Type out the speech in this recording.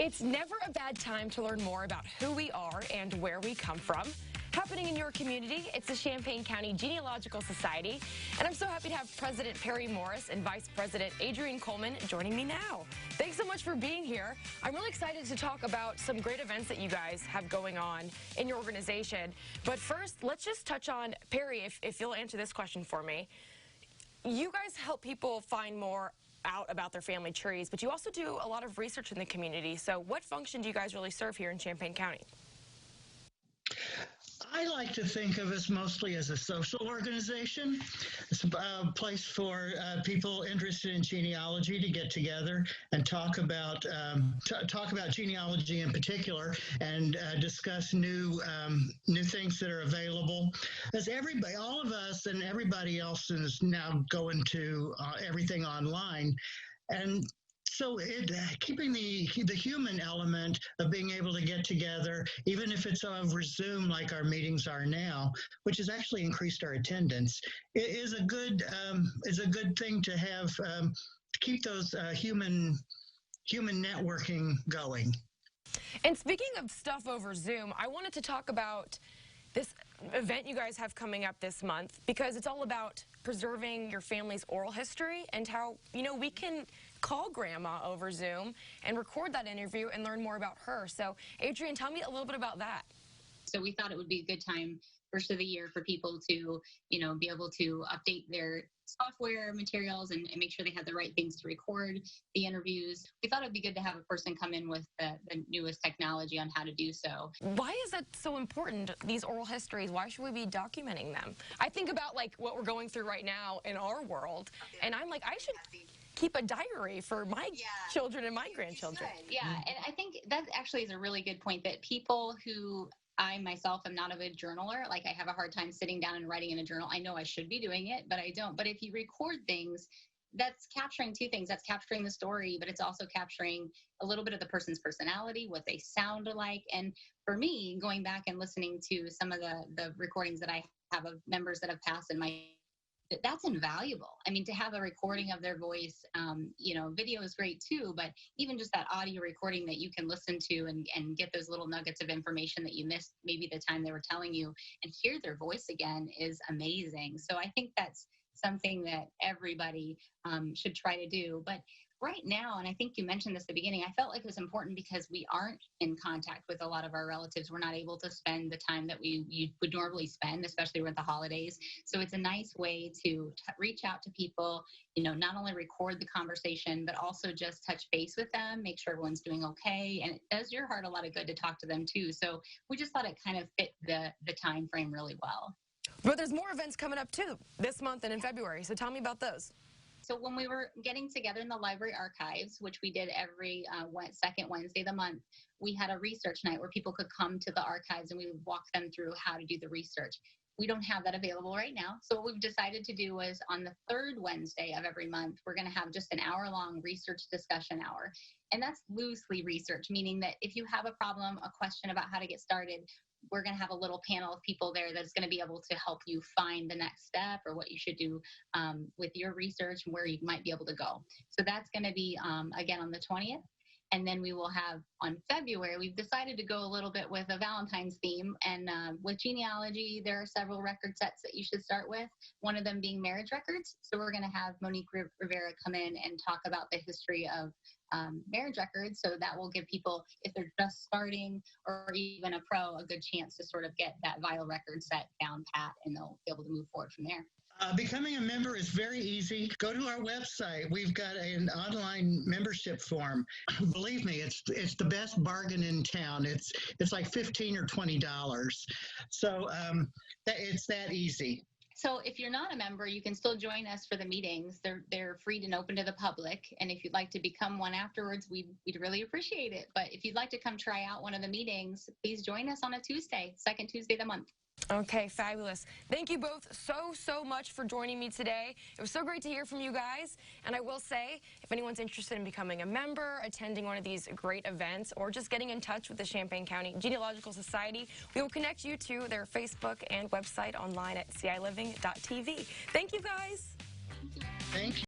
It's never a bad time to learn more about who we are and where we come from. Happening in your community, it's the Champaign County Genealogical Society, and I'm so happy to have President Perry Morris and Vice President Adrian Coleman joining me now. Thanks so much for being here. I'm really excited to talk about some great events that you guys have going on in your organization. But first, let's just touch on, Perry, if you'll answer this question for me. You guys help people find more out about their family trees, but you also do a lot of research in the community. So what function do you guys really serve here in Champaign County? I like to think of us mostly as a social organization. It's a place for people interested in genealogy to get together and talk about genealogy in particular, and discuss new things that are available. As everybody, all of us and everybody else is now going to everything online, and so keeping the human element of being able to get together, even if it's over Zoom like our meetings are now, which has actually increased our attendance, is a good thing to have, to keep those human networking going. And speaking of stuff over Zoom, I wanted to talk about this event you guys have coming up this month, because it's all about preserving your family's oral history and how, we can call Grandma over Zoom and record that interview and learn more about her. So, Adrian, tell me a little bit about that. So we thought it would be a good time, first of the year, for people to, be able to update their software materials and make sure they have the right things to record the interviews. We thought it would be good to have a person come in with the newest technology on how to do so. Why is that so important, these oral histories? Why should we be documenting them? I think about what we're going through right now in our world, and I'm like, I should keep a diary for my children and my grandchildren. Yeah, and I think that actually is a really good point, that people who, I myself am not a good journaler. I have a hard time sitting down and writing in a journal. I know I should be doing it, but I don't. But if you record things, that's capturing two things. That's capturing the story, but it's also capturing a little bit of the person's personality, what they sound like. And for me, going back and listening to some of the recordings that I have of members that have passed in my, that's invaluable. I mean, to have a recording of their voice, video is great too, but even just that audio recording that you can listen to and get those little nuggets of information that you missed maybe the time they were telling you, and hear their voice again is amazing. So I think that's something that everybody should try to do. But right now, and I think you mentioned this at the beginning, I felt like it was important because we aren't in contact with a lot of our relatives. We're not able to spend the time that you would normally spend, especially with the holidays. So it's a nice way to reach out to people, not only record the conversation, but also just touch base with them, make sure everyone's doing okay. And it does your heart a lot of good to talk to them too. So we just thought it kind of fit the time frame really well. But there's more events coming up too this month and in February. So tell me about those. So when we were getting together in the library archives, which we did every second Wednesday of the month, we had a research night where people could come to the archives and we would walk them through how to do the research. We don't have that available right now. So what we've decided to do is on the third Wednesday of every month, we're going to have just an hour-long research discussion hour. And that's loosely research, meaning that if you have a problem, a question about how to get started, we're going to have a little panel of people there that's going to be able to help you find the next step or what you should do with your research and where you might be able to go. So that's going to be, again, on the 20th. And then we will have on February, we've decided to go a little bit with a Valentine's theme. And with genealogy, there are several record sets that you should start with, one of them being marriage records. So we're going to have Monique Rivera come in and talk about the history of marriage records. So that will give people, if they're just starting or even a pro, a good chance to sort of get that vital record set down pat, and they'll be able to move forward from there. Becoming a member is very easy. Go to our website. We've got an online membership form. Believe me, it's the best bargain in town. It's like $15 or $20. So it's that easy. So if you're not a member, you can still join us for the meetings. They're free and open to the public. And if you'd like to become one afterwards, we'd really appreciate it. But if you'd like to come try out one of the meetings, please join us on a Tuesday, second Tuesday of the month. Okay, fabulous. Thank you both so much for joining me today. It was so great to hear from you guys. And I will say, if anyone's interested in becoming a member, attending one of these great events, or just getting in touch with the Champaign County Genealogical Society, we will connect you to their Facebook and website online at ciliving.tv. Thank you, guys. Thank you.